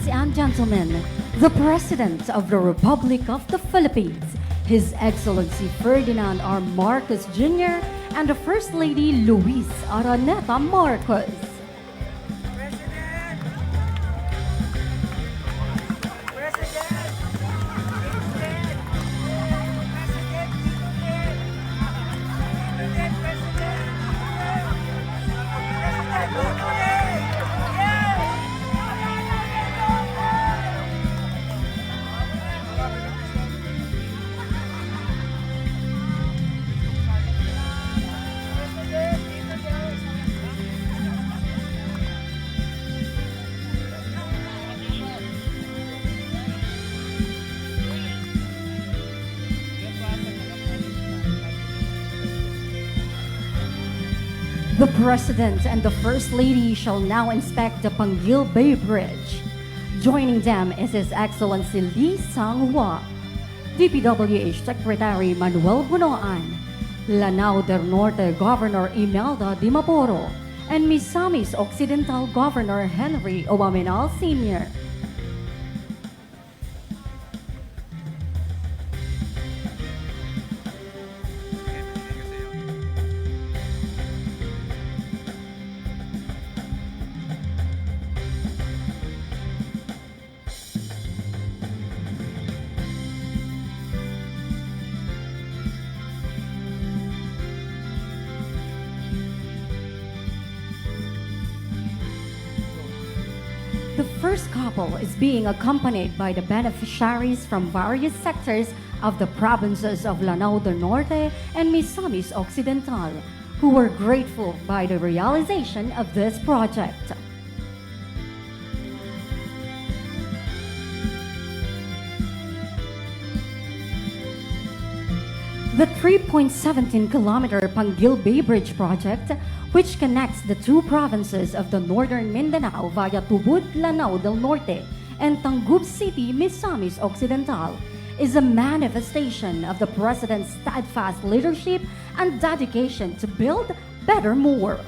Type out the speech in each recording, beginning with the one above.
Ladies and gentlemen, the President of the Republic of the Philippines, His Excellency Ferdinand R. Marcos Jr. and the First Lady Luis Araneta Marcos. The President and the First Lady shall now inspect the 𝗕𝘆 Bridge. Joining them is His Excellency 𝗕𝘆 DPWH Secretary Manuel Bunoan, Lanao del Norte Governor Imelda Dimaporo, and Misamis Occidental Governor Henry Obaminal Sr. The first couple is being accompanied by the beneficiaries from various sectors of the provinces of Lanao del Norte and Misamis Occidental, who were grateful by the realization of this project. The 3.17-kilometer 𝗕𝘆 Bridge project, which connects the two provinces of the northern Mindanao via Tubud, Lanao del Norte, and Tangub City, Misamis Occidental, is a manifestation of the President's steadfast leadership and dedication to build better more.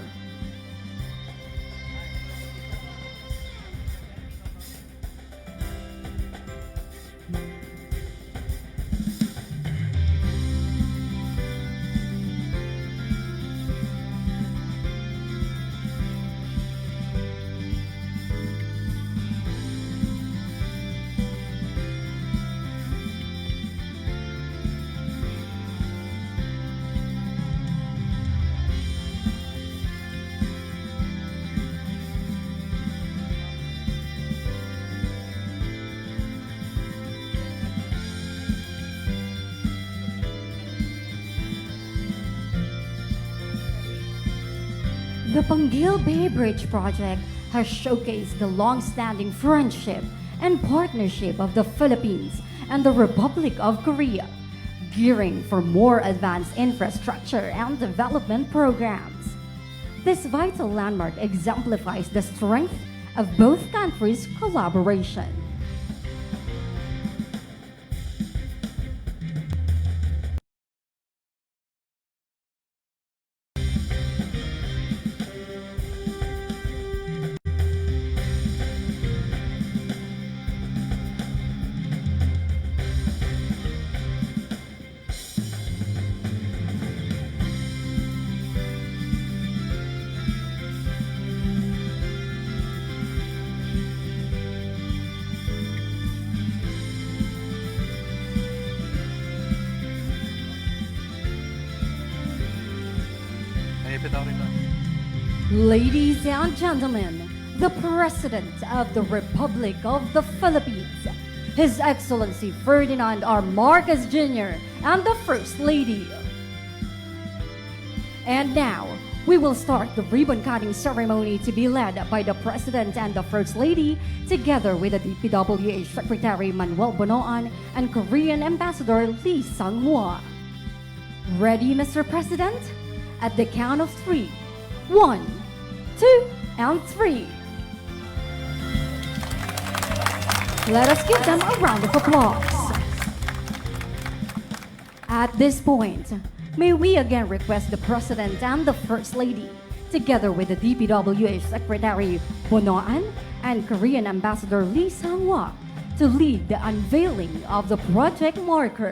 The 𝗕𝘆 Bridge project has showcased the long-standing friendship and partnership of the Philippines and the Republic of Korea, gearing for more advanced infrastructure and development programs. This vital landmark exemplifies the strength of both countries' collaboration. Ladies and gentlemen, the President of the Republic of the Philippines, His Excellency Ferdinand R. Marcos Jr. and the First Lady. And now, we will start the ribbon-cutting ceremony to be led by the President and the First Lady, together with the DPWH Secretary Manuel Bunoan and Korean Ambassador 𝗕𝘆. Ready, Mr. President? At the count of 3. 1, 2, and 3. Let us give them a round of applause. At this point, may we again request the President and the First Lady, together with the DPWH Secretary Bunoan and Korean Ambassador Lee Sang-hwa to lead the unveiling of the project marker.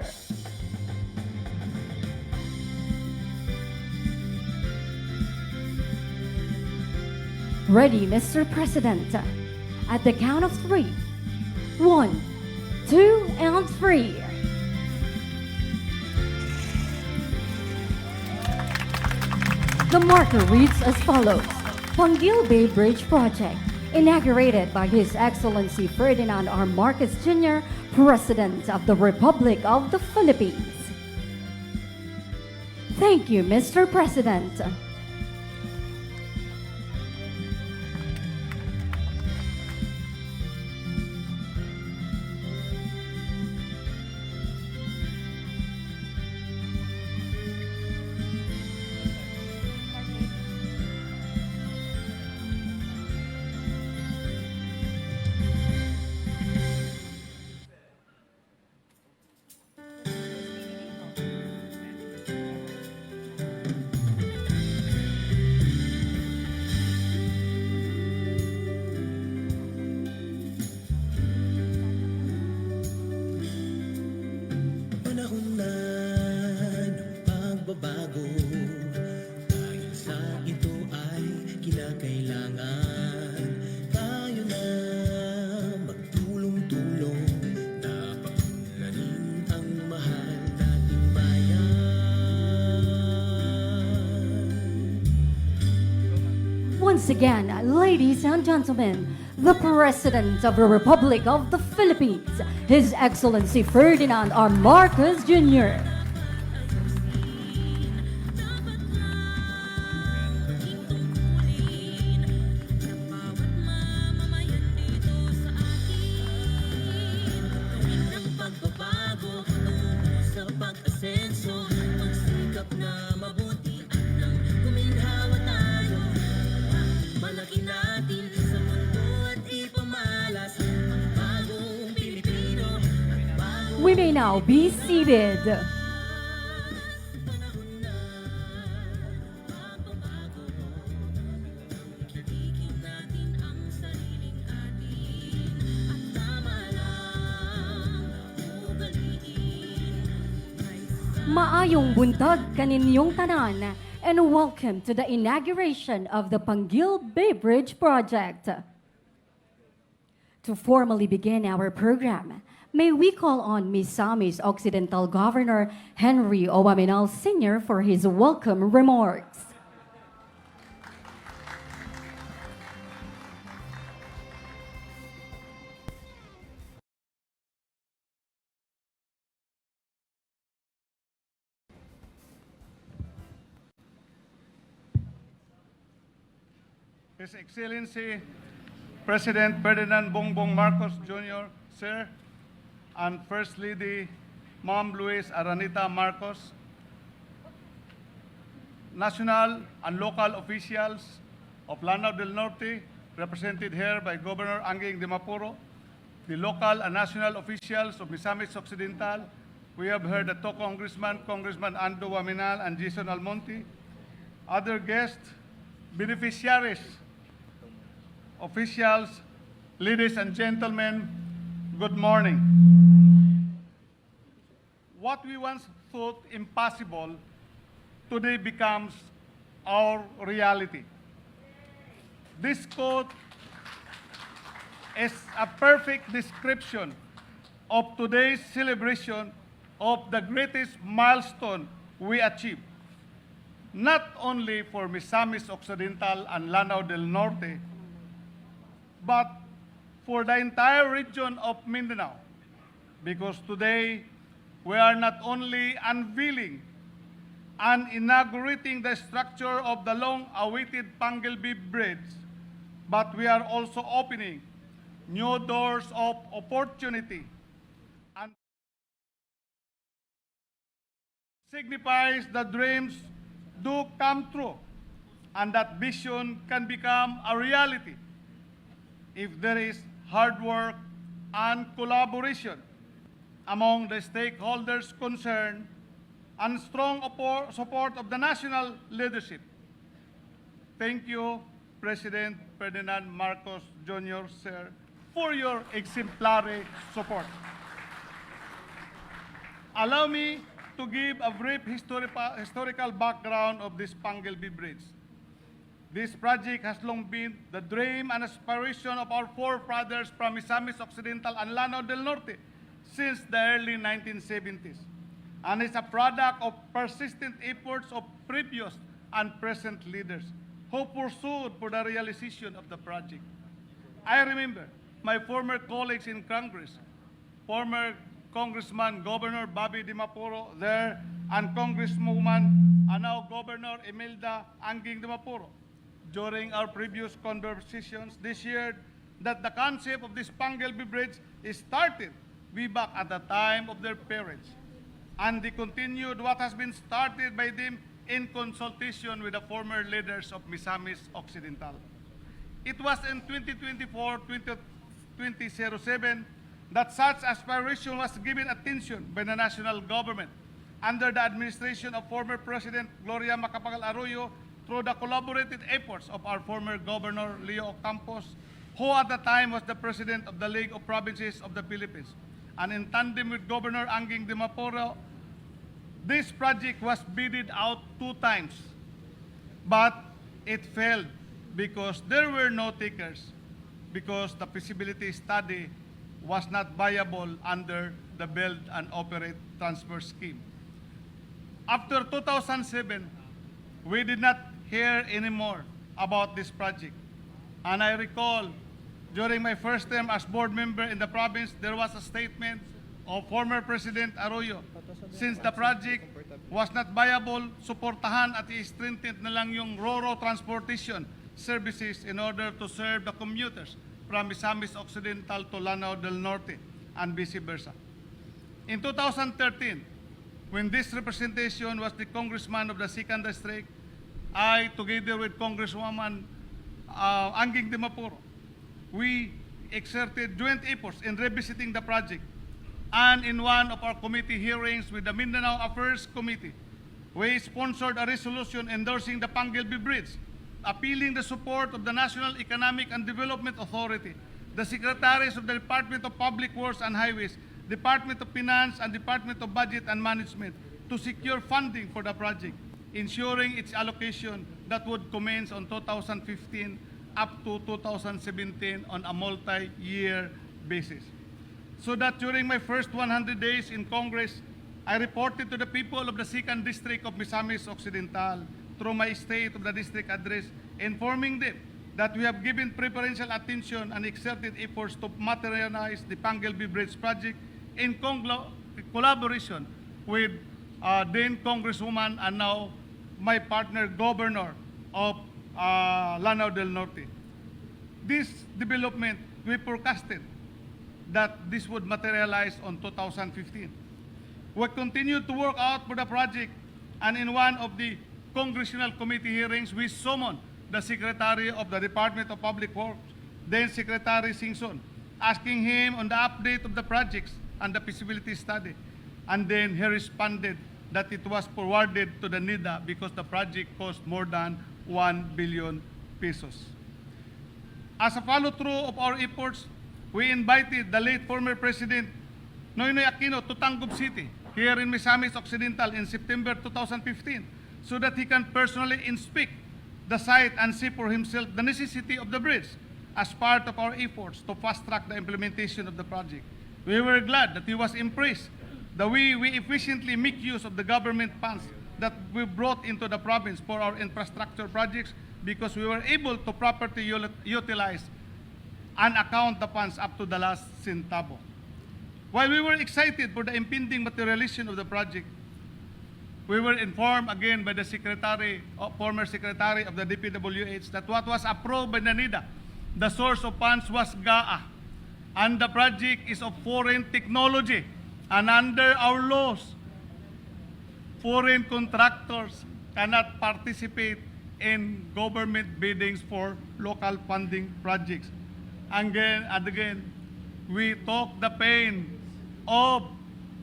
Ready, Mr. President. At the count of 3. 1, 2, and 3. The marker reads as follows: 𝗕𝗆 Bridge Project, inaugurated by His Excellency Ferdinand R. Marcos Jr., President of the Republic of the Philippines. Thank you, Mr. President. Bago dahil sa ito ay kinakailangan tayo na magtulong-tulong na paunlarin ang mahal nating bayan. Once again, ladies and gentlemen, the President of the Republic of the Philippines, His Excellency Ferdinand R. Marcos Jr. We may now be seated. Maayong buntag kaninyong tanan, and welcome to the inauguration of the 𝗕𝗆 Bridge Project. To formally begin our program, may we call on Misamis Occidental Governor 𝗕𝘆 𝗕𝗿 Sr. for his welcome remarks. His Excellency President Ferdinand Bongbong Marcos Jr., Sir, and First Lady Ma'am Luis Aranita Marcos, national and local officials of Lanao del Norte, represented here by Governor Anging de Mapuro, the local and national officials of Misamis Occidental. We have heard the two Congressman Ando Waminal and Jason Almonte, other guests, beneficiaries, officials, ladies and gentlemen, good morning. What we once thought impossible today becomes our reality. This quote is a perfect description of today's celebration of the greatest milestone we achieved, not only for Misamis Occidental and Lanao del Norte, but for the entire region of Mindanao, because today we are not only unveiling and inaugurating the structure of the long-awaited 𝗕𝗆 Bridge, but we are also opening new doors of opportunity and signifies the dreams do come true and that vision can become a reality if there is hard work and collaboration among the stakeholders concerned and strong support of the national leadership. Thank you, President Ferdinand Marcos Jr., sir, for your exemplary support. Allow me to give a brief historical background of this 𝗕𝗆 Bridge. This project has long been the dream and aspiration of our forefathers from Misamis Occidental and Lanao del Norte since the early 1970s, and is a product of persistent efforts of previous and present leaders who pursued for the realization of the project. I remember my former colleagues in Congress, former Congressman Governor 𝗣𝗵𝗂𝗶𝗹 there, and Congresswoman and now Governor Imelda Anguing de Mapuro, during our previous conversations this year, that the concept of this 𝗕𝗆 Bridge is started way back at the time of their parents, and they continued what has been started by them in consultation with the former leaders of Misamis Occidental. It was in 2024-2007 that such aspiration was given attention by the national government under the administration of former President Gloria Macapagal-Arroyo through the collaborated efforts of our former Governor Leo Campos, who at the time was the President of the League of Provinces of the Philippines. And in tandem with Governor Anguing de Mapuro, this project was bidded out 2 times, but it failed because there were no takers, because the feasibility study was not viable under the Build and Operate Transfer Scheme. After 2007, we did not hear anymore about this project. And I recall, during my first term as board member in the province, there was a statement of former President Arroyo. Since the project was not viable, suportahan at i-strengthen na lang yung RoRo transportation services in order to serve the commuters from Misamis Occidental to Lanao del Norte and vice versa. In 2013, when this representation was the congressman of the 2nd District, I, together with Congresswoman Anguing de Mapuro, we exerted joint efforts in revisiting the project. And in one of our committee hearings with the Mindanao Affairs Committee, we sponsored a resolution endorsing the 𝗕𝗆 Bridge, appealing the support of the National Economic and Development Authority, the Secretaries of the Department of Public Works and Highways, Department of Finance, and Department of Budget and Management to secure funding for the project, ensuring its allocation that would commence on 2015 up to 2017 on a multi-year basis. So that during my first 100 days in Congress, I reported to the people of the 2nd District of Misamis Occidental through my State of the District address, informing them that we have given preferential attention and exerted efforts to materialize the 𝗕𝗆 Bridge project in collaboration with then Congresswoman and now my partner Governor of Lanao del Norte. This development, we forecasted that this would materialize on 2015. We continued to work out for the project, and in one of the congressional committee hearings, we summoned the Secretary of the Department of Public Works, then Secretary Singson, asking him on the update of the projects and the feasibility study. And then he responded that it was forwarded to the NIDA because the project cost more than 1 billion pesos. As a follow-through of our efforts, we invited the late former President Noynoy Aquino to Tangub City, here in Misamis Occidental in September 2015, so that he can personally inspect the site and see for himself the necessity of the bridge as part of our efforts to fast-track the implementation of the project. We were glad that he was impressed the way we efficiently make use of the government funds that we brought into the province for our infrastructure projects, because we were able to properly utilize and account the funds up to the last centavo. While we were excited for the impending materialization of the project, we were informed again by the former Secretary of the DPWH that what was approved by the NIDA, the source of funds was GAA, and the project is of foreign technology. And under our laws, foreign contractors cannot participate in government biddings for local funding projects. Again and again, we took the pain of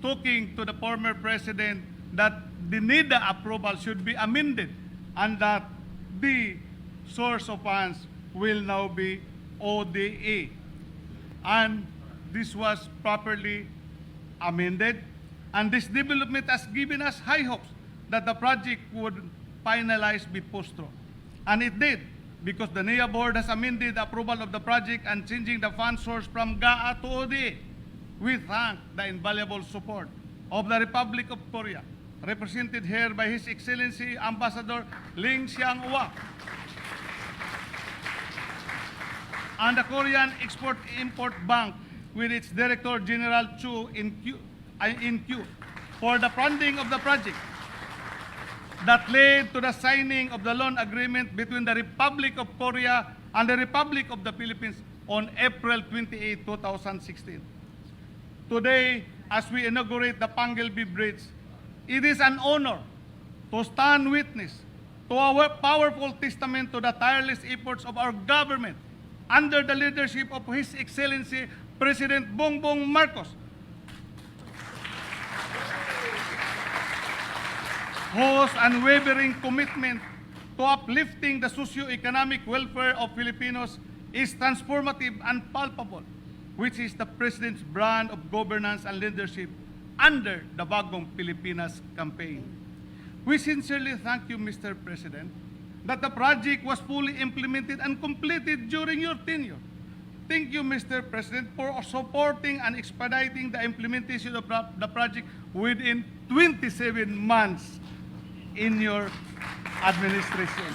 talking to the former president that the NIDA approval should be amended and that the source of funds will now be ODA. And this was properly amended, and this development has given us high hopes that the project would finalize with postro. And it did, because the NEA board has amended the approval of the project and changing the fund source from GAA to ODA. We thank the invaluable support of the Republic of Korea, represented here by His Excellency Ambassador 𝗕𝘆 and the Korean Export-Import Bank with its Director General Chu in Q for the funding of the project that led to the signing of the loan agreement between the Republic of Korea and the Republic of the Philippines on April 28, 2016. Today, as we inaugurate the 𝗕𝗆 Bridge, it is an honor to stand witness to our powerful testament to the tireless efforts of our government under the leadership of His Excellency President Bongbong Marcos, whose unwavering commitment to uplifting the socio-economic welfare of Filipinos is transformative and palpable, which is the President's brand of governance and leadership under the Bagong Pilipinas campaign. We sincerely thank you, Mr. President, that the project was fully implemented and completed during your tenure. Thank you, Mr. President, for supporting and expediting the implementation of the project within 27 months in your administration.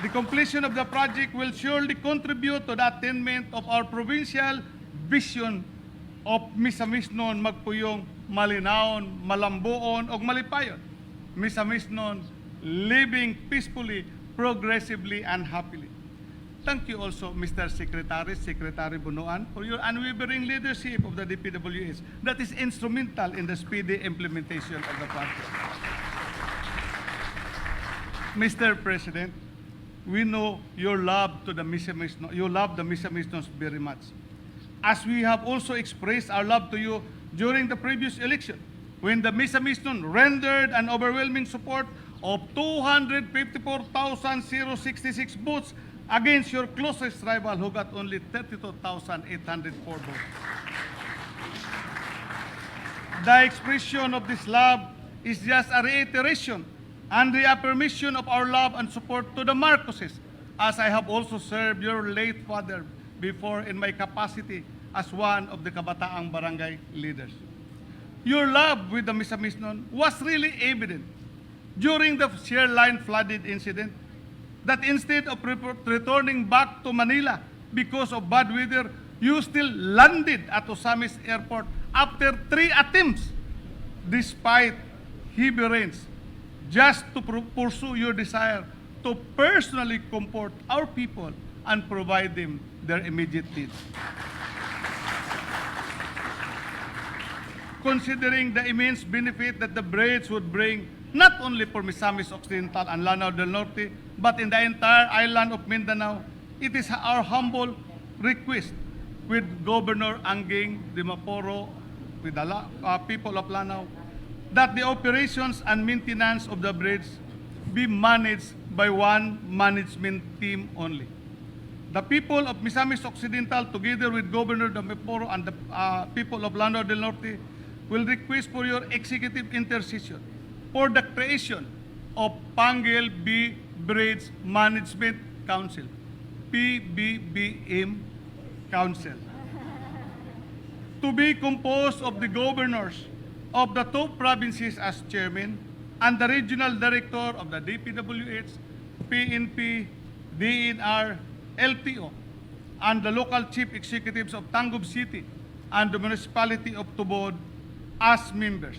The completion of the project will surely contribute to the attainment of our provincial vision of Misamis noon magpuyong malinaon, malambuon, o malipayon. Misamis noon living peacefully, progressively, and happily. Thank you also, Mr. Secretary Bunuan, for your unwavering leadership of the DPWH that is instrumental in the speedy implementation of the project. Mr. President, we know your love to the Misamis, you love the Misamis very much, as we have also expressed our love to you during the previous election, when the Misamis rendered an overwhelming support of 254,066 votes against your closest rival, who got only 32,804 votes. The expression of this love is just a reiteration and reaffirmation of our love and support to the Marcoses, as I have also served your late father before in my capacity as one of the Kabataang Barangay leaders. Your love with the Misamis was really evident during the Sierra Line flooded incident, that instead of returning back to Manila because of bad weather, you still landed at Misamis Airport after 3 attempts, despite heavy rains, just to pursue your desire to personally comfort our people and provide them their immediate needs. Considering the immense benefit that the bridge would bring, not only for Misamis Occidental and Lanao del Norte, but in the entire island of Mindanao, it is our humble request with Governor Anging Dimaporo, with the people of Lanao, that the operations and maintenance of the bridge be managed by one management team only. The people of Misamis Occidental, together with Governor Dimaporo and the people of Lanao del Norte, will request for your executive intercession for the creation of 𝗕𝗆 Bridge Management Council, PBBM Council, to be composed of the governors of the 2 provinces as chairman and the regional director of the DPWH, PNP, DNR, LTO, and the local chief executives of Tangub City and the municipality of Tubod as members.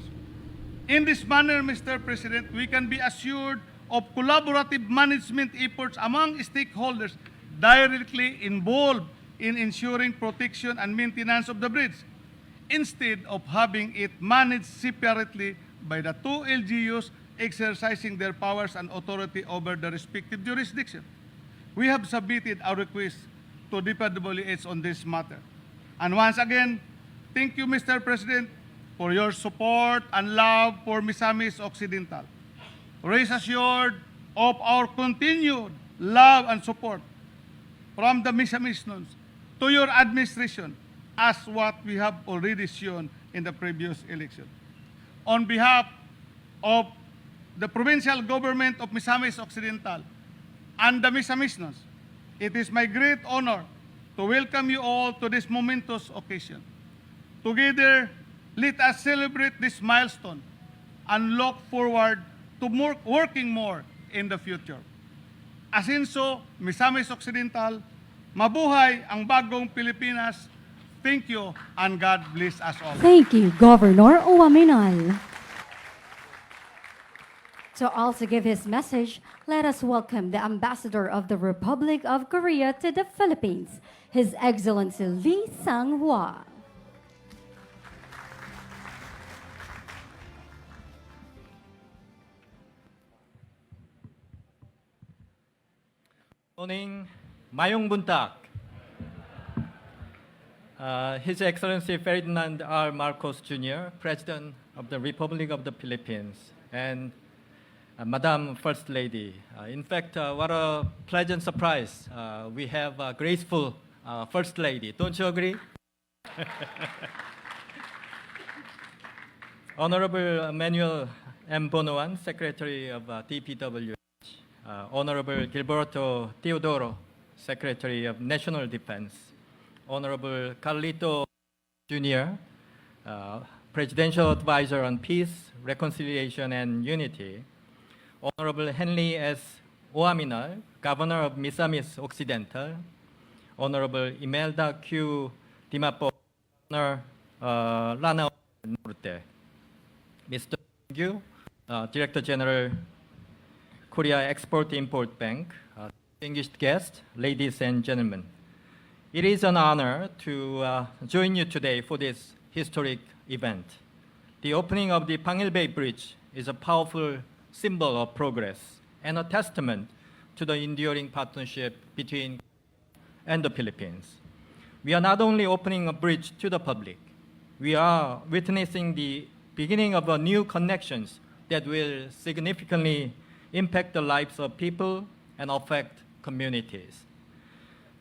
In this manner, Mr. President, we can be assured of collaborative management efforts among stakeholders directly involved in ensuring protection and maintenance of the bridge, instead of having it managed separately by the 2 LGUs exercising their powers and authority over the respective jurisdiction. We have submitted our request to DPWH on this matter. And once again, thank you, Mr. President, for your support and love for Misamis Occidental. Rest assured of our continued love and support from the Misamis to your administration as what we have already shown in the previous election. On behalf of the provincial government of Misamis Occidental and the Misamis, it is my great honor to welcome you all to this momentous occasion. Together, let us celebrate this milestone and look forward to working more in the future. Asinso, Misamis Occidental, mabuhay ang bagong Pilipinas. Thank you and God bless us all. Thank you, Governor Uwaminal. So also give his message, let us welcome the Ambassador of the Republic of Korea to the Philippines, His Excellency Lee Sang-hwa. Morning, Mayong Buntag. His Excellency Ferdinand R. Marcos Jr., President of the Republic of the Philippines, and Madam First Lady. In fact, what a pleasant surprise. We have a graceful First Lady. Don't you agree? Honorable Manuel M. Bonoan, Secretary of DPWH. Honorable Gilberto Teodoro, Secretary of National Defense. Honorable Carlito Jr., Presidential Advisor on Peace, Reconciliation, and Unity. Honorable Henry S. Uwaminal, Governor of Misamis Occidental. Honorable Imelda Q. Dimapo, Governor Lanao Norte. Mr. Yu, Director General, Korea Export-Import Bank, distinguished guests, ladies and gentlemen. It is an honor to join you today for this historic event. The opening of the 𝗤𝗏𝗡 Bridge is a powerful symbol of progress and a testament to the enduring partnership between and the Philippines. We are not only opening a bridge to the public, we are witnessing the beginning of new connections that will significantly impact the lives of people and affect communities.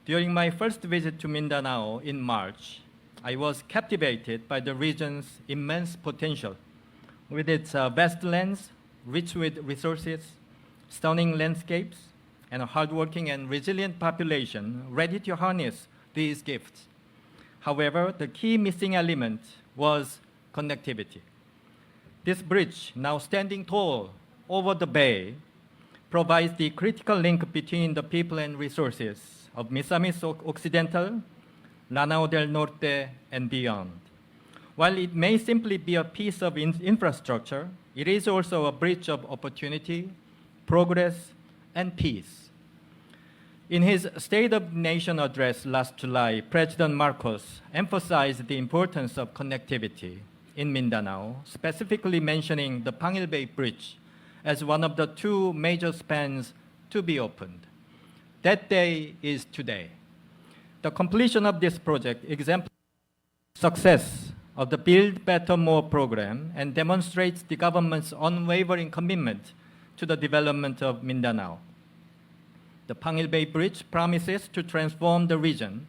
During my first visit to Mindanao in March, I was captivated by the region's immense potential. With its vast lands, rich with resources, stunning landscapes, and a hardworking and resilient population ready to harness these gifts. However, the key missing element was connectivity. This bridge, now standing tall over the bay, provides the critical link between the people and resources of Misamis Occidental, Lanao del Norte, and beyond. While it may simply be a piece of infrastructure, it is also a bridge of opportunity, progress, and peace. In his State of the Nation address last July, President Marcos emphasized the importance of connectivity in Mindanao, specifically mentioning the 𝗤𝗏𝗡 Bridge as one of the two major spans to be opened. That day is today. The completion of this project exemplifies the success of the Build Better More program and demonstrates the government's unwavering commitment to the development of Mindanao. The 𝗤𝗏𝗡 Bridge promises to transform the region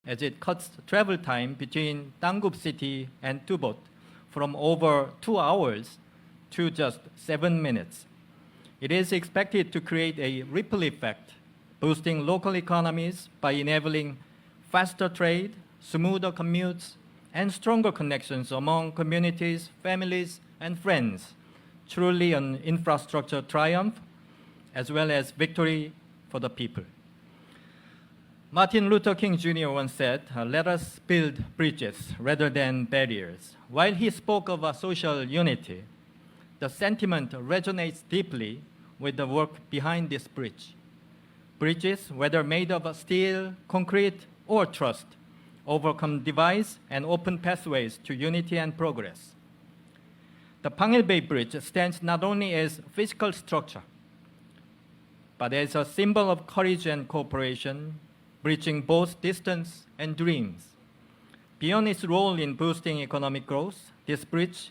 as it cuts travel time between Tangub City and Tubot from over 2 hours to just 7 minutes. It is expected to create a ripple effect, boosting local economies by enabling faster trade, smoother commutes, and stronger connections among communities, families, and friends. Truly an infrastructure triumph, as well as victory for the people. Martin Luther King Jr. once said, "Let us build bridges rather than barriers." While he spoke of social unity, the sentiment resonates deeply with the work behind this bridge. Bridges, whether made of steel, concrete, or trust, overcome divides and open pathways to unity and progress. The 𝗤𝗏𝗡 Bridge stands not only as physical structure, but as a symbol of courage and cooperation, bridging both distance and dreams. Beyond its role in boosting economic growth, this bridge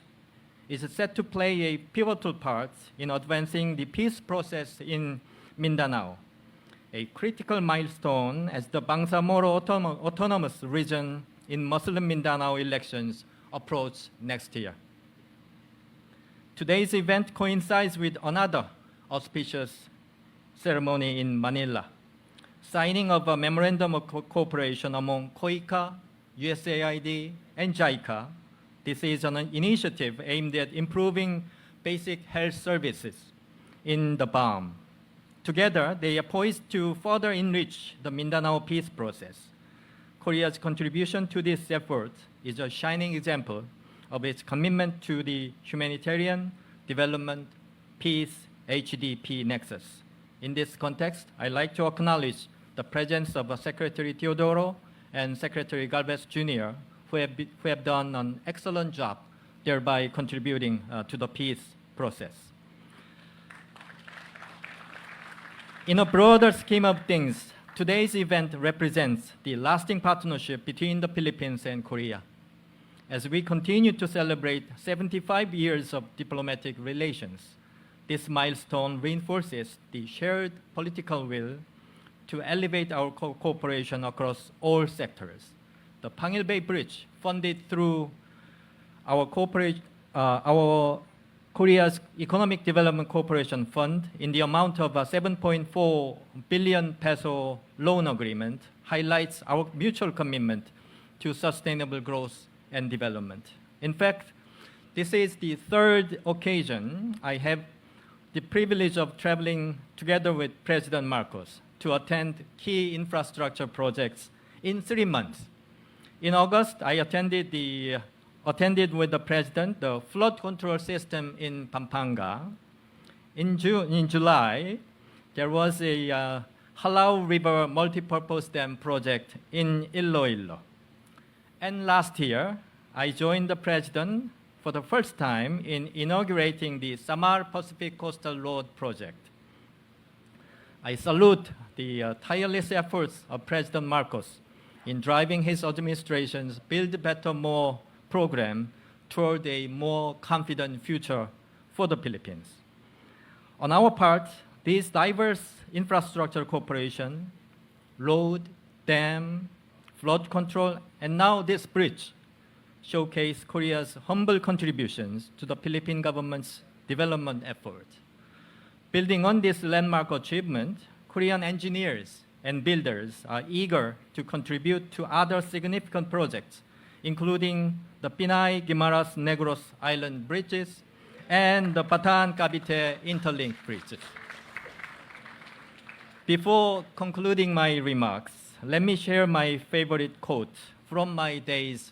is set to play a pivotal part in advancing the peace process in Mindanao, a critical milestone as the Bangsamoro Autonomous Region in Muslim Mindanao elections approach next year. Today's event coincides with another auspicious ceremony in Manila, signing of a memorandum of cooperation among COICA, USAID, and JICA. This is an initiative aimed at improving basic health services in the 𝗏. Together, they are poised to further enrich the Mindanao peace process. Korea's contribution to this effort is a shining example of its commitment to the humanitarian, development, peace, HDP nexus. In this context, I'd like to acknowledge the presence of Secretary Teodoro and Secretary 𝗕𝗆 Jr., who have done an excellent job, thereby contributing to the peace process. In a broader scheme of things, today's event represents the lasting partnership between the Philippines and Korea. As we continue to celebrate 75 years of diplomatic relations, this milestone reinforces the shared political will to elevate our cooperation across all sectors. The 𝗲𝗏𝗂𝗶𝗹 Bridge, funded through our Korea's Economic Development Corporation Fund in the amount of 7.4 billion peso loan agreement, highlights our mutual commitment to sustainable growth and development. In fact, this is the third occasion I have the privilege of traveling together with President Marcos to attend key infrastructure projects in 3 months. In August, I attended with the President the flood control system in Pampanga. In July, there was a 𝗕𝗆 River multipurpose dam project in Iloilo. And last year, I joined the President for the first time in inaugurating the Samar Pacific Coastal Road project. I salute the tireless efforts of President Marcos in driving his administration's Build Better More program toward a more confident future for the Philippines. On our part, these diverse infrastructure cooperation, road, dam, flood control, and now this bridge showcase Korea's humble contributions to the Philippine government's development effort. Building on this landmark achievement, Korean engineers and builders are eager to contribute to other significant projects, including the Pinay-Guimaras Negros Island bridges and the Bataan-Cavite interlink bridges. Before concluding my remarks, let me share my favorite quote from my days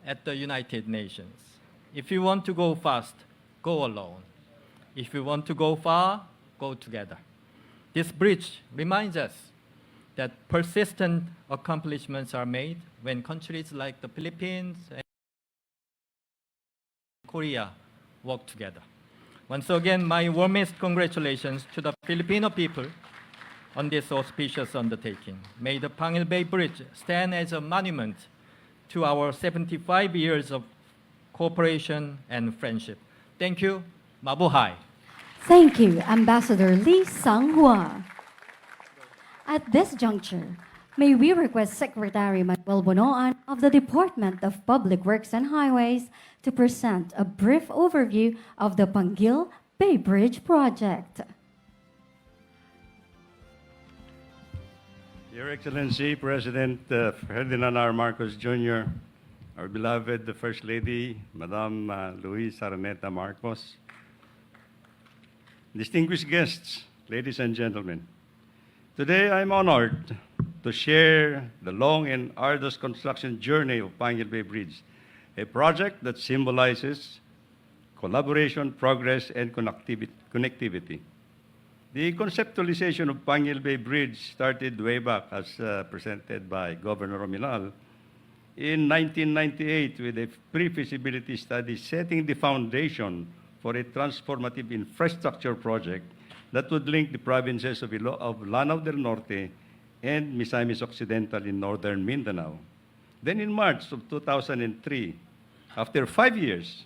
at the United Nations. If you want to go fast, go alone. If you want to go far, go together. This bridge reminds us that persistent accomplishments are made when countries like the Philippines and Korea work together. Once again, my warmest congratulations to the Filipino people on this auspicious undertaking. May the 𝗲𝗏𝗂𝗶𝗹 Bridge stand as a monument to our 75 years of cooperation and friendship. Thank you. Mabuhay. Thank you, Ambassador 𝗲𝗆. At this juncture, may we request Secretary Manuel Bonoan of the Department of Public Works and Highways to present a brief overview of the 𝗲𝗏𝗂𝗶 Bridge project. Your Excellency, President Ferdinand R. Marcos Jr., our beloved First Lady, Madam Louise Araneta Marcos, distinguished guests, ladies and gentlemen, today I'm honored to share the long and arduous construction journey of 𝗲𝗏𝗂𝗶 Bridge, a project that symbolizes collaboration, progress, and connectivity. The conceptualization of 𝗲𝗏𝗂𝗶 Bridge started way back, as presented by Governor Rominal, in 1998 with a pre-feasibility study setting the foundation for a transformative infrastructure project that would link the provinces of Lanao del Norte and Misamis Occidental in northern Mindanao. Then in March of 2003, after 5 years,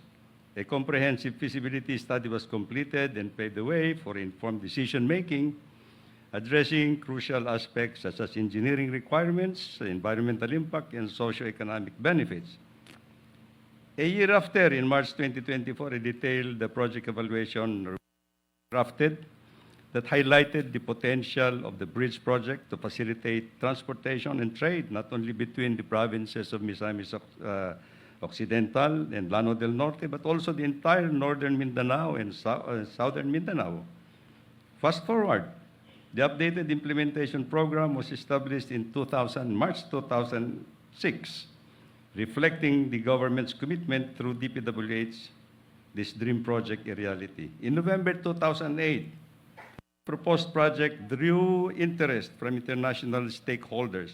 a comprehensive feasibility study was completed and paved the way for informed decision-making, addressing crucial aspects such as engineering requirements, environmental impact, and socio-economic benefits. A year after, in March 2024, a detailed project evaluation drafted that highlighted the potential of the bridge project to facilitate transportation and trade, not only between the provinces of Misamis Occidental and Llano del Norte, but also the entire northern Mindanao and southern Mindanao. Fast forward, the updated implementation program was established in March 2006, reflecting the government's commitment through DPWH, this dream project a reality. In November 2008, proposed project drew interest from international stakeholders,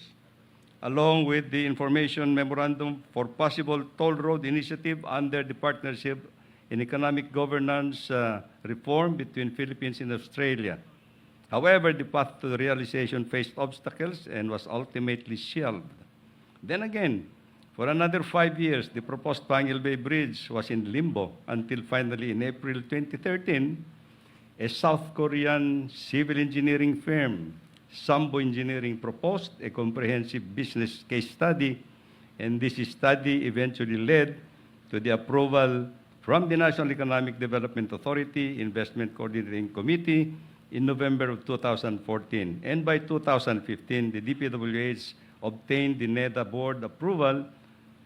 along with the information memorandum for possible toll road initiative under the Partnership in Economic Governance Reform between Philippines and Australia. However, the path to the realization faced obstacles and was ultimately shelved. Then again, for another 5 years, the proposed 𝗤𝗙𝗵𝗡 Bridge was in limbo until finally in April 2013, a South Korean civil engineering firm, Sambo Engineering, proposed a comprehensive business case study, and this study eventually led to the approval from the National Economic Development Authority Investment Coordinating Committee in November of 2014. And by 2015, the DPWH obtained the NEDA board approval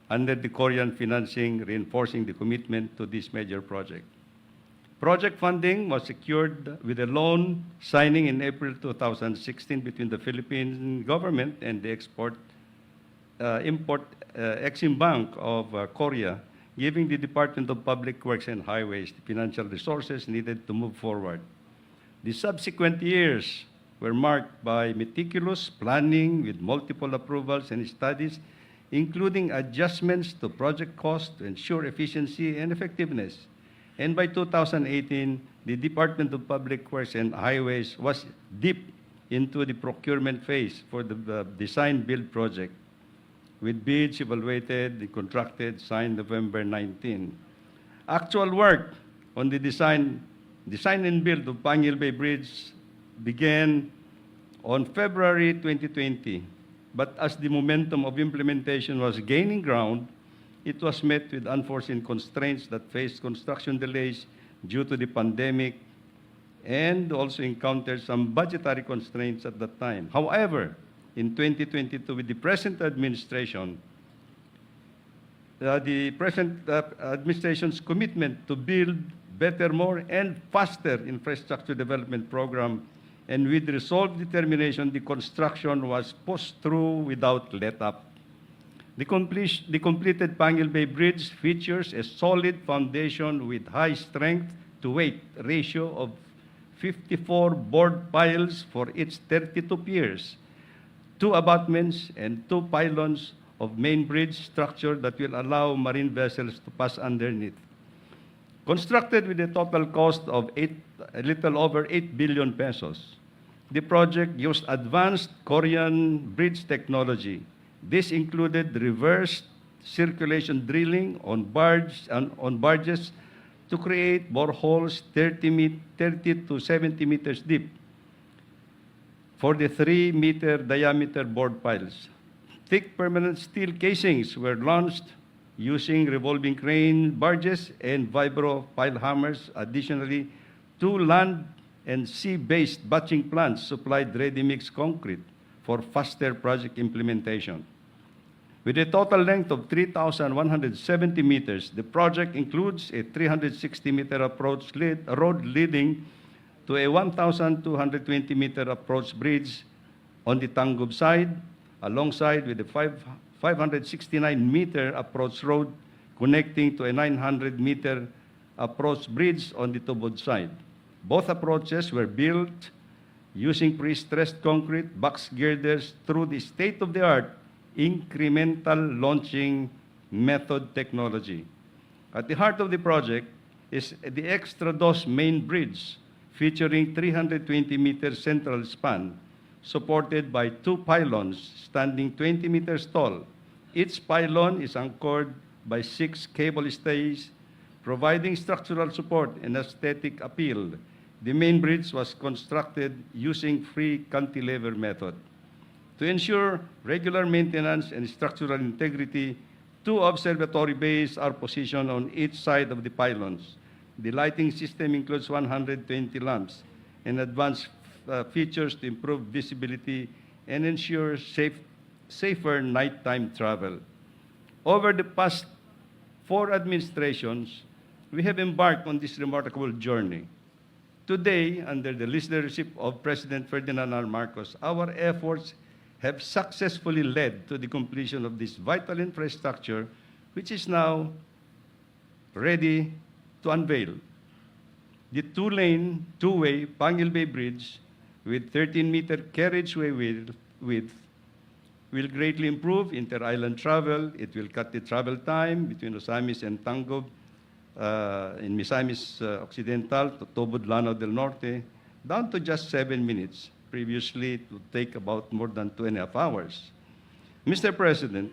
under the Korean financing, reinforcing the commitment to this major project. Project funding was secured with a loan signing in April 2016 between the Philippine government and the Exim Bank of Korea, giving the Department of Public Works and Highways the financial resources needed to move forward. The subsequent years were marked by meticulous planning with multiple approvals and studies, including adjustments to project costs to ensure efficiency and effectiveness. And by 2018, the Department of Public Works and Highways was deep into the procurement phase for the design-build project, with bids evaluated, contracted, signed November 19. Actual work on the design and build of 𝗤𝗙𝗵𝗡 Bridge began on February 2020, but as the momentum of implementation was gaining ground, it was met with unforeseen constraints that faced construction delays due to the pandemic and also encountered some budgetary constraints at that time. However, in 2022, with the present administration, the present administration's commitment to build better, more, and faster infrastructure development program, and with resolved determination, the construction was pushed through without let-up. The completed 𝗤𝗙𝗵𝗡 Bridge features a solid foundation with high strength-to-weight ratio of 54 board piles for its 32 piers, 2 abutments, and 2 pylons of main bridge structure that will allow marine vessels to pass underneath. Constructed with a total cost of a little over 8 billion pesos, the project used advanced Korean bridge technology. This included reverse circulation drilling on barges to create boreholes 30 to 70 meters deep for the 3-meter diameter board piles. Thick permanent steel casings were launched using revolving crane barges and vibro pile hammers. Additionally, 2 land and sea-based batching plants supplied ready-mix concrete for faster project implementation. With a total length of 3,170 meters, the project includes a 360-meter approach road leading to a 1,220-meter approach bridge on the Tangub side, alongside with a 569-meter approach road connecting to a 900-meter approach bridge on the Tubod side. Both approaches were built using pre-stressed concrete box girders through the state-of-the-art incremental launching method technology. At the heart of the project is the Extra Dos main bridge, featuring 320-meter central span, supported by 2 pylons standing 20 meters tall. Each pylon is anchored by 6 cable stays providing structural support and aesthetic appeal. The main bridge was constructed using free cantilever method. To ensure regular maintenance and structural integrity, 2 observatory bays are positioned on each side of the pylons. The lighting system includes 120 lamps and advanced features to improve visibility and ensure safer nighttime travel. Over the past 4 administrations, we have embarked on this remarkable journey. Today, under the leadership of President Ferdinand R. Marcos, our efforts have successfully led to the completion of this vital infrastructure, which is now ready to unveil. The 2-lane, 2-way 𝗕𝗆 Bridge with 13-meter carriageway width will greatly improve inter-island travel. It will cut the travel time between Misamis and Tangub in Misamis Occidental to Tobod Lanao del Norte down to just 7 minutes. Previously, it would take about more than 2.5 hours. Mr. President,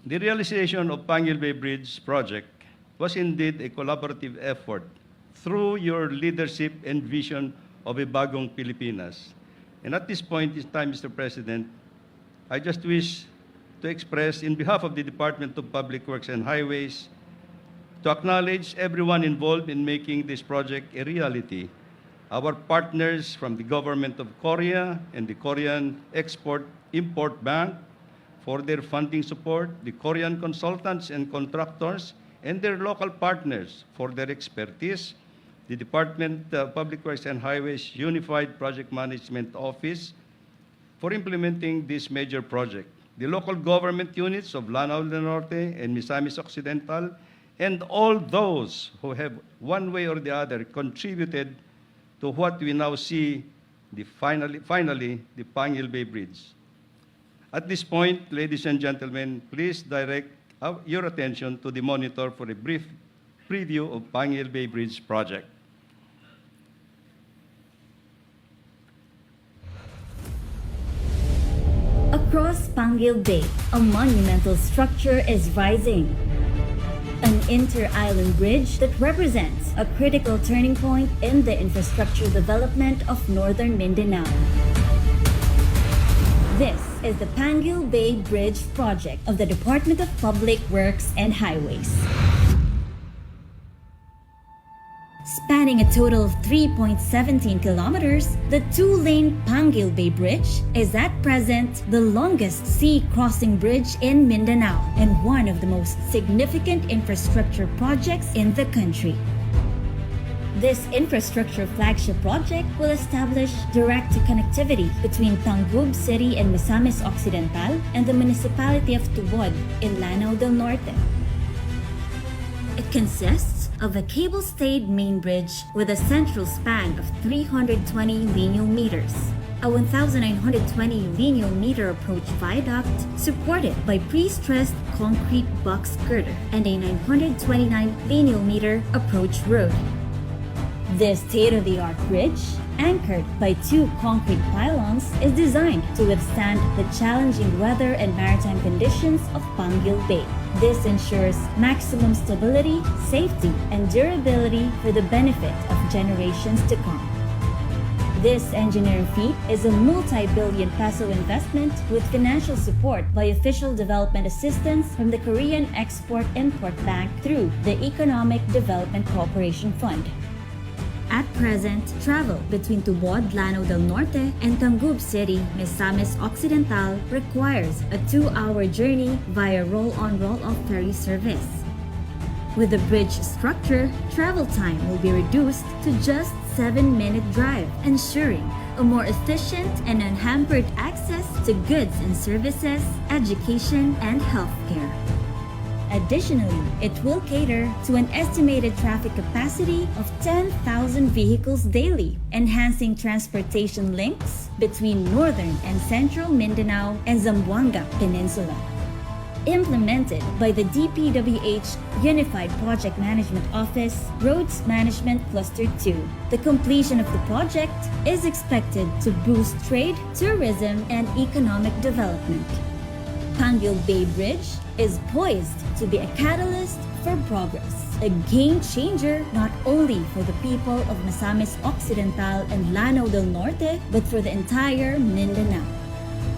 the realization of 𝗕𝗆 Bridge project was indeed a collaborative effort through your leadership and vision of a bagong Pilipinas. And at this point in time, Mr. President, I just wish to express, in behalf of the Department of Public Works and Highways, to acknowledge everyone involved in making this project a reality. Our partners from the government of Korea and the Korean Export-Import Bank for their funding support, the Korean consultants and contractors, and their local partners for their expertise, the Department of Public Works and Highways Unified Project Management Office for implementing this major project, the local government units of Lanao del Norte and Misamis Occidental, and all those who have one way or the other contributed to what we now see, finally, the 𝗕𝗆 Bridge. At this point, ladies and gentlemen, please direct your attention to the monitor for a brief preview of 𝗕𝗆 Bridge project. Across 𝗕𝗆 Bay, a monumental structure is rising. An inter-island bridge that represents a critical turning point in the infrastructure development of northern Mindanao. This is the 𝗕𝗆 Bay Bridge project of the Department of Public Works and Highways. Spanning a total of 3.17 kilometers, the 2-lane 𝗕𝗆 Bay Bridge is at present the longest sea-crossing bridge in Mindanao and one of the most significant infrastructure projects in the country. This infrastructure flagship project will establish direct connectivity between Tangub City and Misamis Occidental and the municipality of Tubod in Lanao del Norte. It consists of a cable-stayed main bridge with a central span of 320 lineal meters, a 1,920 lineal meter approach viaduct supported by pre-stressed concrete box girder, and a 929 lineal meter approach road. This state-of-the-art bridge, anchored by 2 concrete pylons, is designed to withstand the challenging weather and maritime conditions of 𝗕𝗆 Bay. This ensures maximum stability, safety, and durability for the benefit of generations to come. This engineering feat is a multi-billion peso investment with financial support by official development assistance from the Korean Export-Import Bank through the Economic Development Cooperation Fund. At present, travel between Tubod, Lanao del Norte, and Tangub City, Misamis Occidental requires a 2-hour journey via roll-on roll-off ferry service. With the bridge structure, travel time will be reduced to just 7-minute drive, ensuring a more efficient and unhampered access to goods and services, education, and healthcare. Additionally, it will cater to an estimated traffic capacity of 10,000 vehicles daily, enhancing transportation links between northern and central Mindanao and Zamboanga Peninsula. Implemented by the DPWH Unified Project Management Office, Roads Management Cluster 2, the completion of the project is expected to boost trade, tourism, and economic development. 𝗕𝗆 Bay Bridge is poised to be a catalyst for progress. a game changer not only for the people of Misamis Occidental and Lanao del Norte, but for the entire Mindanao.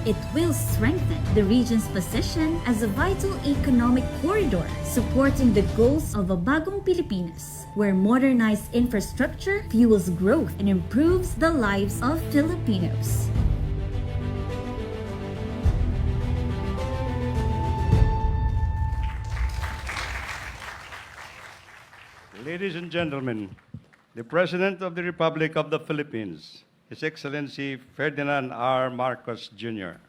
It will strengthen the region's position as a vital economic corridor, supporting the goals of a bagong Pilipinas, where modernized infrastructure fuels growth and improves the lives of Filipinos. Ladies and gentlemen, the President of the Republic of the Philippines, His Excellency Ferdinand R. Marcos Jr.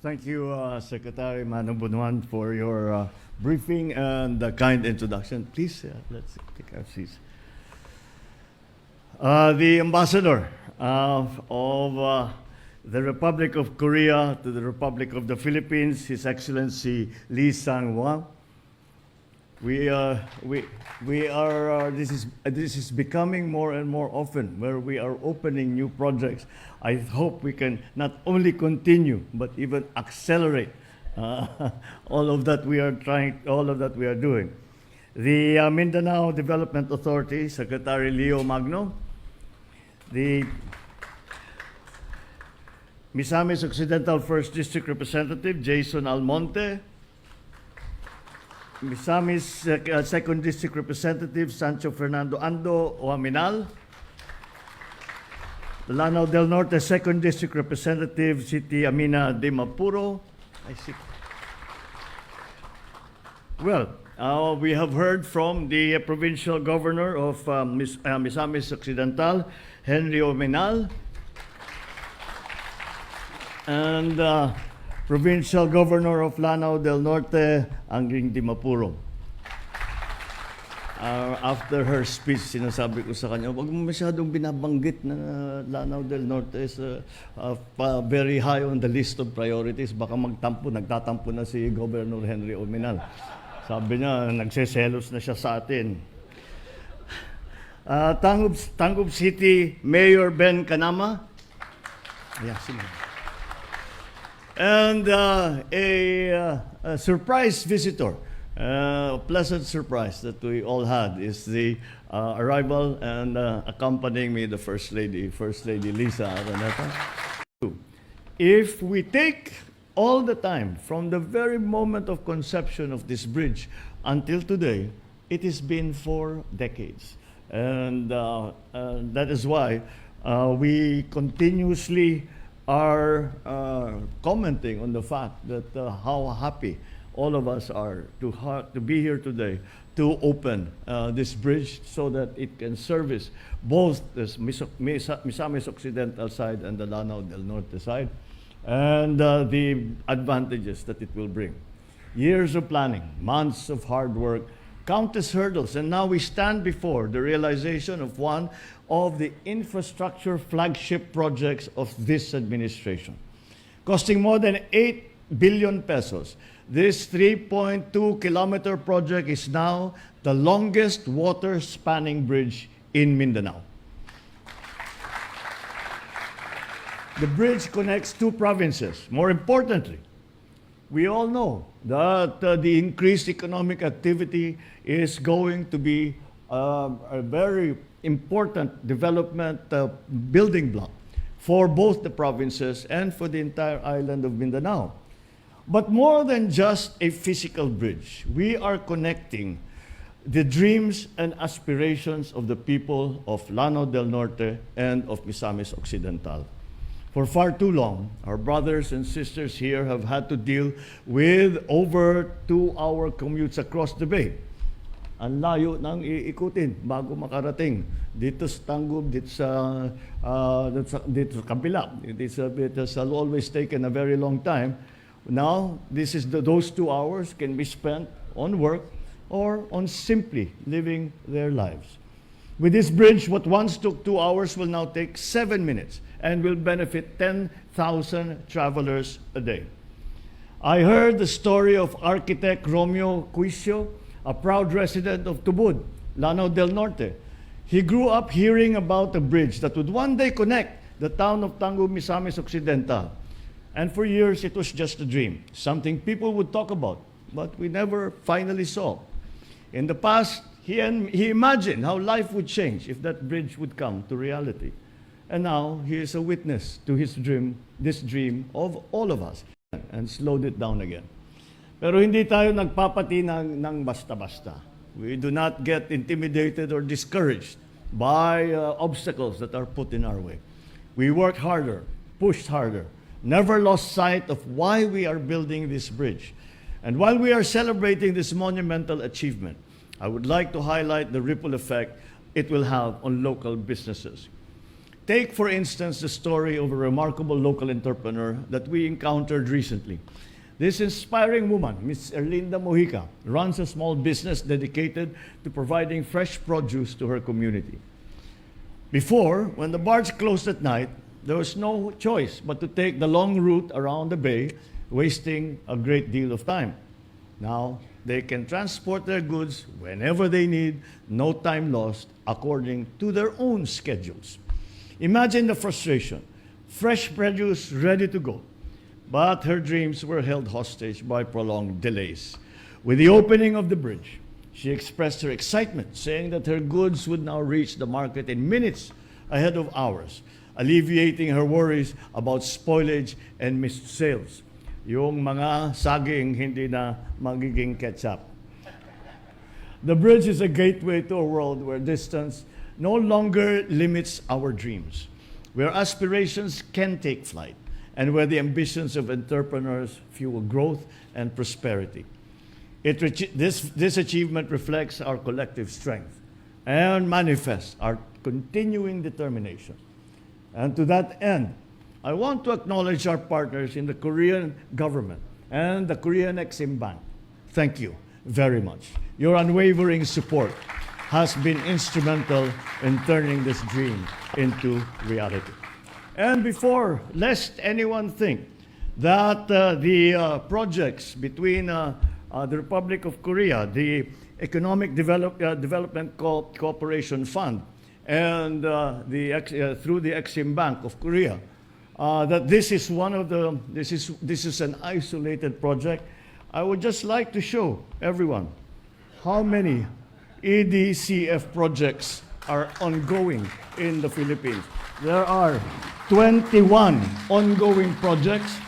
Thank you, Secretary Manong Bunuan, for your briefing and kind introduction. Please, let's take our seats. The Ambassador of the Republic of Korea to the Republic of the Philippines, His Excellency 𝗕𝘆 𝗕𝘆 this is becoming more and more often where we are opening new projects. I hope we can not only continue but even accelerate all of that we are doing. The Mindanao Development Authority, Secretary Leo Magno, the Misamis Occidental 1st District Representative Jason Almonte, Misamis 2nd District Representative Sancho Fernando Ando Oaminal, the Lanao del Norte 2nd District Representative Siti Amina de Mapuro. I see. Well, we have heard from the Provincial Governor of Misamis Occidental, Henry Oaminal, and Provincial Governor of Lanao del Norte, Angling de Mapuro. After her speech, sinasabi ko sa kanya, wag mo masyadong binabanggit na Lanao del Norte is very high on the list of priorities. Baka nagtatampo na si Governor Henry Oaminal. Sabi niya, nagseselos na siya sa atin. Tangub City Mayor Ben Kanama. Yeah, and a surprise visitor, a pleasant surprise that we all had is the arrival and accompanying me the First Lady Lisa Araneta. If we take all the time from the very moment of conception of this bridge until today, it has been 4 decades. And that is why we continuously are commenting on the fact that how happy all of us are to be here today to open this bridge so that it can service both the Misamis Occidental side and the Lanao del Norte side, and the advantages that it will bring. Years of planning, months of hard work, countless hurdles, and now we stand before the realization of one of the infrastructure flagship projects of this administration. Costing more than 8 billion pesos, this 3.2-kilometer project is now the longest water-spanning bridge in Mindanao. The bridge connects 2 provinces. More importantly, we all know that the increased economic activity is going to be a very important development building block for both the provinces and for the entire island of Mindanao. But more than just a physical bridge, we are connecting the dreams and aspirations of the people of Lanao del Norte and of Misamis Occidental. For far too long, our brothers and sisters here have had to deal with over 2-hour commutes across the bay. Ang layo nang iikutin bago makarating dito sa Tangub, dito sa kabila. It has always taken a very long time. Now, those 2 hours can be spent on work or on simply living their lives. With this bridge, what once took 2 hours will now take 7 minutes and will benefit 10,000 travelers a day. I heard the story of architect Romeo Quicio, a proud resident of Tubod, Lanao del Norte. He grew up hearing about a bridge that would one day connect the town of Tangub, Misamis Occidental. And for years, it was just a dream, something people would talk about, but we never finally saw. In the past, he imagined how life would change if that bridge would come to reality. And now, he is a witness to his dream, this dream of all of us, and slowed it down again. Pero hindi tayo nagpapati ng basta-basta. We do not get intimidated or discouraged by obstacles that are put in our way. We worked harder, pushed harder, never lost sight of why we are building this bridge. And while we are celebrating this monumental achievement, I would like to highlight the ripple effect it will have on local businesses. Take, for instance, the story of a remarkable local entrepreneur that we encountered recently. This inspiring woman, Ms. Erlinda Mojica, runs a small business dedicated to providing fresh produce to her community. Before, when the barge closed at night, there was no choice but to take the long route around the bay, wasting a great deal of time. Now, they can transport their goods whenever they need, no time lost, according to their own schedules. Imagine the frustration. Fresh produce ready to go. But her dreams were held hostage by prolonged delays. With the opening of the bridge, she expressed her excitement, saying that her goods would now reach the market in minutes ahead of hours, alleviating her worries about spoilage and missed sales. Yung mga saging hindi na magiging ketchup. The bridge is a gateway to a world where distance no longer limits our dreams, where aspirations can take flight, and where the ambitions of entrepreneurs fuel growth and prosperity. This achievement reflects our collective strength and manifests our continuing determination. And to that end, I want to acknowledge our partners in the Korean government and the Korean Exim Bank. Thank you very much. Your unwavering support has been instrumental in turning this dream into reality. And before, lest anyone think that the projects between the Republic of Korea, the Economic Development Cooperation Fund, and through the Exim Bank of Korea, that this is this is an isolated project. I would just like to show everyone how many EDCF projects are ongoing in the Philippines. There are 21 ongoing projects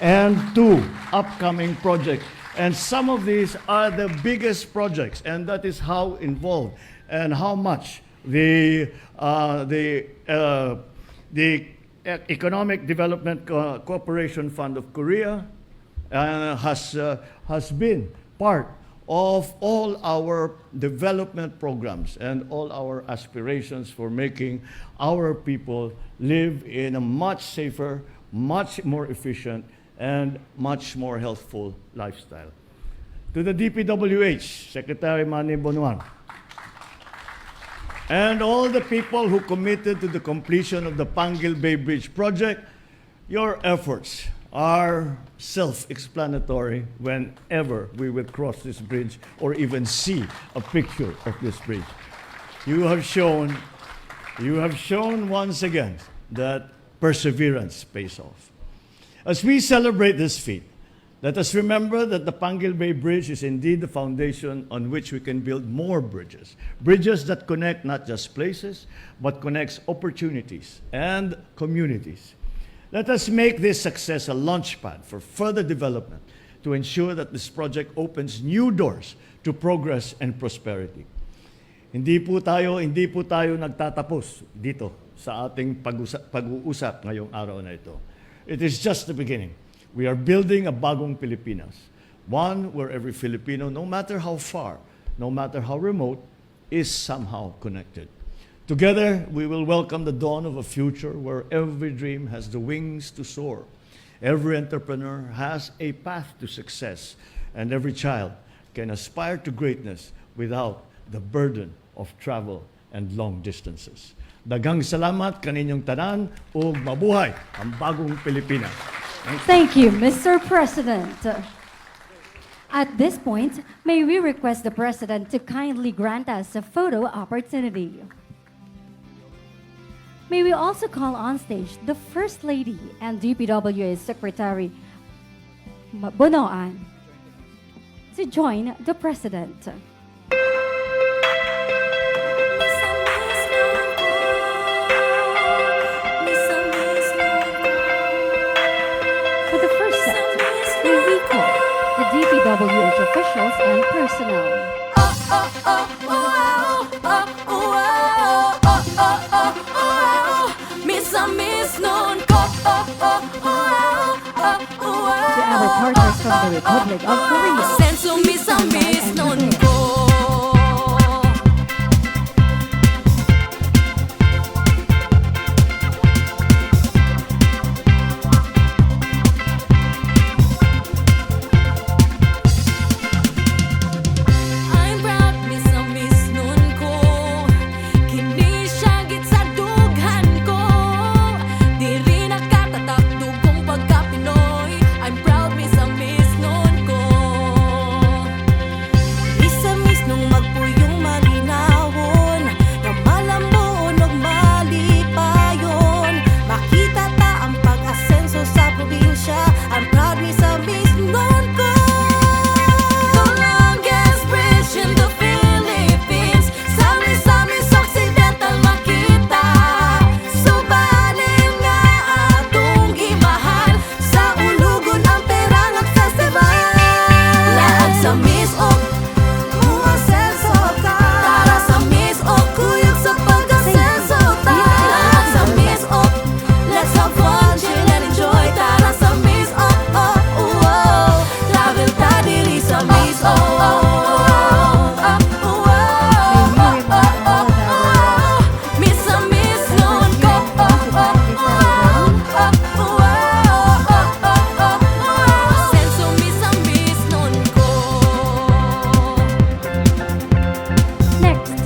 and 2 upcoming projects. And some of these are the biggest projects, and that is how involved and how much the Economic Development Cooperation Fund of Korea has been part of all our development programs and all our aspirations for making our people live in a much safer, much more efficient, and much more healthful lifestyle. To the DPWH, Secretary Manny Bonuan, and all the people who committed to the completion of the Panguil Bay Bridge project, your efforts are self-explanatory whenever we will cross this bridge or even see a picture of this bridge. You have shown once again that perseverance pays off. As we celebrate this feat, let us remember that the Panguil Bay Bridge is indeed the foundation on which we can build more bridges. Bridges that connect not just places, but connects opportunities and communities. Let us make this success a launchpad for further development to ensure that this project opens new doors to progress and prosperity. Hindi po tayo nagtatapos dito sa ating pag-uusap ngayong araw na ito. It is just the beginning. We are building a bagong Pilipinas, one where every Filipino, no matter how far, no matter how remote, is somehow connected. Together, we will welcome the dawn of a future where every dream has the wings to soar. Every entrepreneur has a path to success, and every child can aspire to greatness without the burden of travel and long distances. Daghang salamat kaninyong tanan ug mabuhay ang bagong Pilipinas. Thank you, Mr. President. At this point, may we request the President to kindly grant us a photo opportunity. May we also call on stage the First Lady and DPWH Secretary Bonoan to join the President. For the first set, may we call the DPWH officials and personnel. Misamis nun ko. To our partners from the Republic of Korea. Senso misamis nun ko. I'm proud, misamis nun ko. Kini siya git sa dughan ko. Diri nakatatak dugong pagka-Pinoy. I'm proud, misamis nun ko. Misamis nung magpuyong malinawon. Na malambon og malipayon. Makita ta ang pag-asenso sa probinsya. I'm proud, misamis nun ko. The longest bridge in the Philippines. Sa Misamis Occidental makita. Subanin nga atong imahal. Sa ulugon ang perangak festival. Laag sa Misok, umasenso ka. Tara sa Misok, kuyog sa pag-asenso ta. Laag sa Misok, let's have fun, chill and enjoy. Tara sa Misok, oh, oh, oh. Travel ta diri sa Misok. Misamis nun ko. Senso misamis nun ko. Next,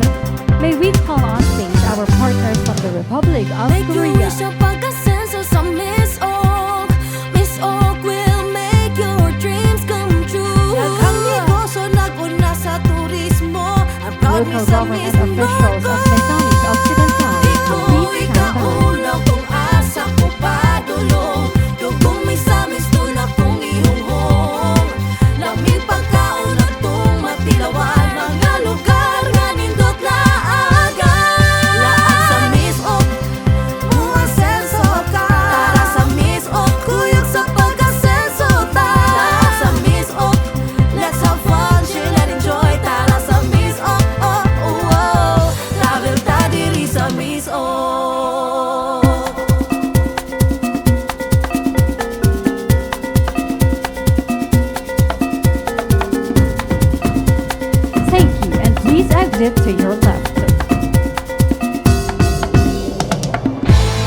may we call on stage our partners from the Republic of Make you Korea. wish ang pagkasenso sa Miss Og. Miss Og will make your dreams come true. Daghang negosyo nag-una sa turismo. I'm proud Local Miss government officials of Misamis Occidental. Please stand by. Ikaw kung asa ko padulong. Dugong Misamis doon akong ihunghong. Laming pagkaon at itong matilawan. Mga lugar nga nindot laagan. Laag sa Miss Og, umasenso ka. Tara sa Miss Og, kuyog sa pag-asenso ta. Laag sa Miss Og, let's have fun, chill and enjoy. Tara sa Miss Og, oh, oh, oh. Travel ta diri sa Miss Og. Thank you, and please exit to your left.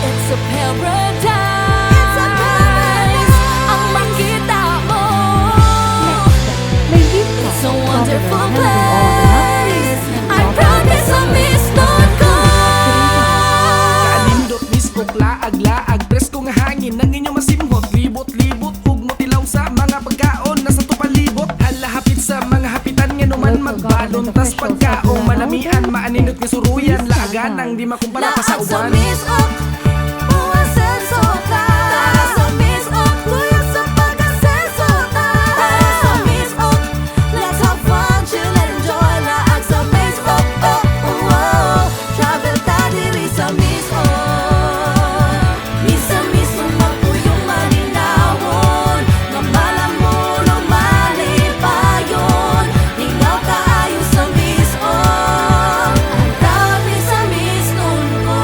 It's a paradise. It's a paradise. Ang makita mo. May we It's a call wonderful Governor Henry place. Alvarez, I'm proud Misamis nun ko. Kalindot misok laag-laag presko nga hangin nang inyong masimhot libot-libot ug motilaw sa mga pagkaon nasa tupalibot ala hapit sa mga hapitan nga numan magbalon tas pagkaong malamian maaninot nga suruyan laagan ang di makumpara pa sa Laag sa uban. Miss Og, umasenso ka. Tara sa Miss Og, kuyog sa pag-asenso ta. Tara sa Miss Og, let's have fun, chill and enjoy. Laag sa Miss Og, oh, oh, oh. Travel ta diri sa Miss Og. Misamis nung magpuyong malinawon. Nga malamon o malipayon. Ikaw kaayo sa Miss Og. Ang proud Misamis nun ko.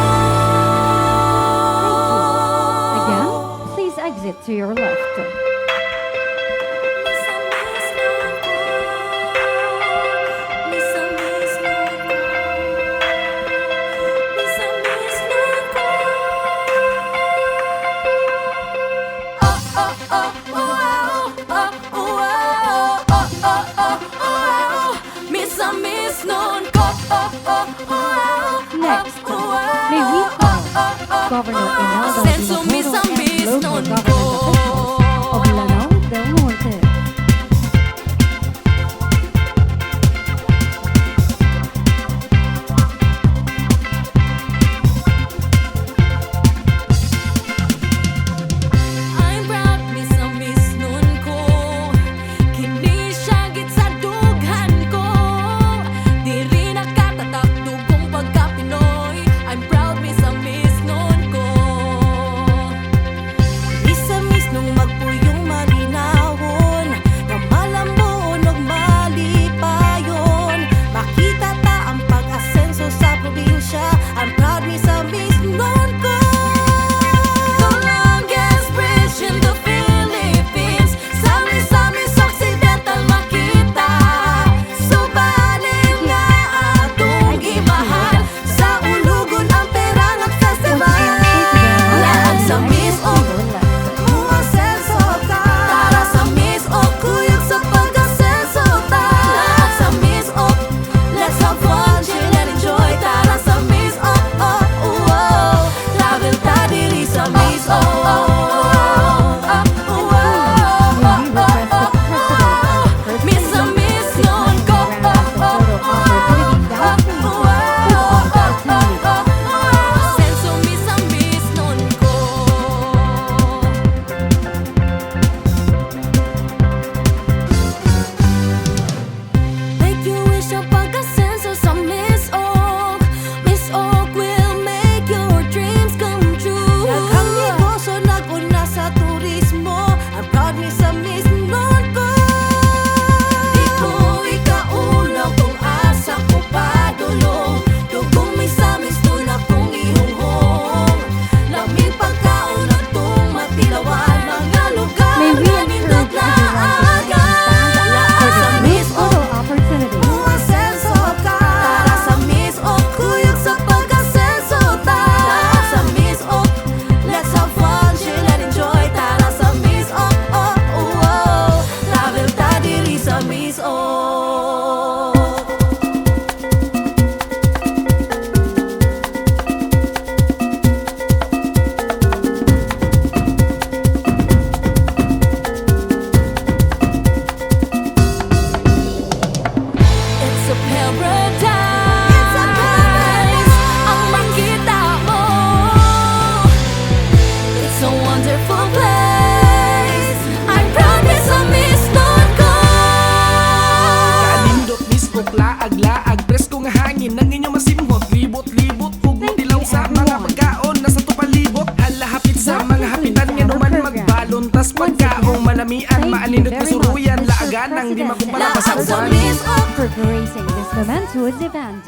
hangin ng inyong masimhot. Libot-libot ug Thank mutilaw you, sa mga everyone. pagkaon nasa tupalibot. Halahapit sa That mga hapitan concludes nga numan our program. magbalon tas Once pagkaong again, malamian thank you maaninot very kasuruyan much, Mr. laaganang di President makumpara and pa sa Council uwan. for gracing this momentous event.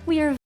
We are